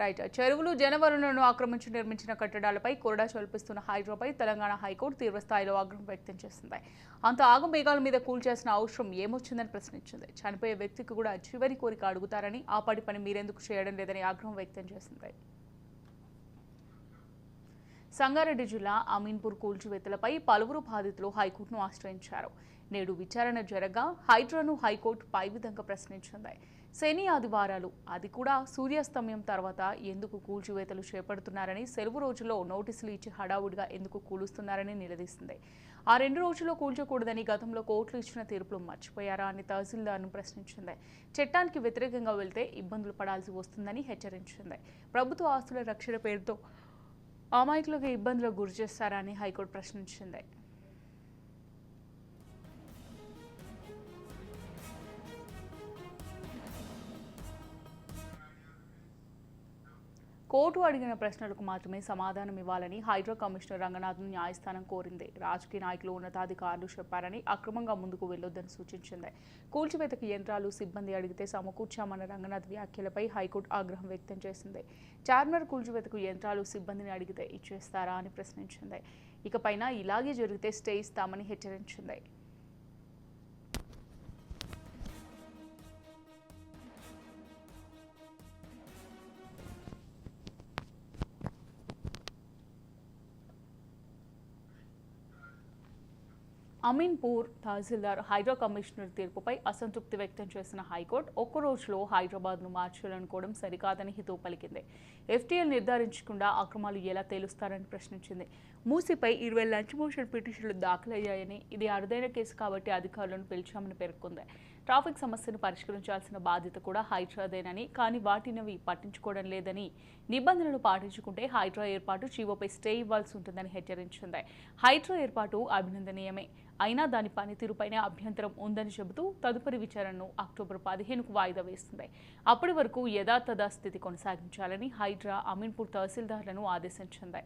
Right. చెరువులు జనవనరులను ఆక్రమించి నిర్మించిన కట్టడాలపై కొరడా చల్పిస్తున్న హైడ్రాపై తెలంగాణ హైకోర్టు తీవ్రస్థాయిలో ఆగ్రహం వ్యక్తం చేసింది. అంత ఆగమేఘాల మీద కూల్చేసిన అవసరం ఏమొచ్చిందని ప్రశ్నించింది. చనిపోయే వ్యక్తికి కూడా చివరి కోరిక అడుగుతారని, ఆ పని మీరెందుకు చేయడం లేదని ఆగ్రహం వ్యక్తం చేసింది. సంగారెడ్డి జిల్లా అమీన్పూర్ కూల్చివేతలపై పలువురు బాధితులు హైకోర్టును ఆశ్రయించారు. నేడు విచారణ జరగా హైడ్రాను హైకోర్టు పై విధంగా ప్రశ్నించింది. శని ఆదివారాలు, అది కూడా సూర్యాస్తమయం తర్వాత ఎందుకు కూల్చివేతలు చేపడుతున్నారని, సెలవు రోజుల్లో నోటీసులు ఇచ్చి హడావుడిగా ఎందుకు కూలుస్తున్నారని నిలదీసింది. ఆ 2 రోజుల్లో కూల్చకూడదని గతంలో కోర్టులు ఇచ్చిన తీర్పులు మర్చిపోయారా అని తహసీల్దార్ను ప్రశ్నించింది. చట్టానికి వ్యతిరేకంగా వెళ్తే ఇబ్బందులు పడాల్సి వస్తుందని హెచ్చరించింది. ప్రభుత్వ ఆస్తుల రక్షణ పేరుతో అమాయకులకు ఇబ్బందులకు గురి చేస్తారా అని హైకోర్టు ప్రశ్నించింది. కోర్టు అడిగిన ప్రశ్నలకు మాత్రమే సమాధానం ఇవ్వాలని హైడ్రా కమిషనర్ రంగనాథ్ను న్యాయస్థానం కోరింది. రాజకీయ నాయకులు, ఉన్నతాధికారులు చెప్పారని, అక్రమంగా ముందుకు వెళ్లొద్దని సూచించింది. కూల్చివేతకు యంత్రాలు, సిబ్బంది అడిగితే సమకూర్చామన్న రంగనాథ్ వ్యాఖ్యలపై హైకోర్టు ఆగ్రహం వ్యక్తం చేసింది. చార్మినార్ కూల్చివేతకు యంత్రాలు, సిబ్బందిని అడిగితే ఇచ్చేస్తారా అని ప్రశ్నించింది. ఇకపైన ఇలాగే జరిగితే స్టే ఇస్తామని హెచ్చరించింది. అమీన్పూర్ తహసీల్దార్ హైడ్రా కమిషనర్ తీర్పుపై అసంతృప్తి వ్యక్తం చేసిన హైకోర్టు ఒక్క రోజులో హైదరాబాద్ను మార్చాలనుకోవడం సరికాదని హితవు పలికింది. ఎఫ్టీఎల్ నిర్ధారించకుండా అక్రమాలు ఎలా తేలుస్తారని ప్రశ్నించింది. మూసీపై 20 లంచ్ మోషన్ పిటిషన్లు దాఖలయ్యాయని, ఇది అరుదైన కేసు కాబట్టి అధికారులను పిలిచామని పేర్కొంది. ట్రాఫిక్ సమస్యను పరిష్కరించాల్సిన బాధ్యత కూడా హైడ్రాదేనని, కానీ వాటిని పట్టించుకోవడం లేదని, నిబంధనలు పాటించుకుంటే హైడ్రా ఏర్పాటు జీవోపై స్టే ఇవ్వాల్సి ఉంటుందని హెచ్చరించింది. హైడ్రా ఏర్పాటు అభినందనీయమే, అయినా దాని పనితీరుపైనే అభ్యంతరం ఉందని చెబుతూ తదుపరి విచారణను అక్టోబర్ 15కు వాయిదా వేస్తుంది. అప్పటి వరకు యథాతథ స్థితి కొనసాగించాలని హైడ్రా అమీన్పూర్ తహసీల్దార్లను ఆదేశించింది.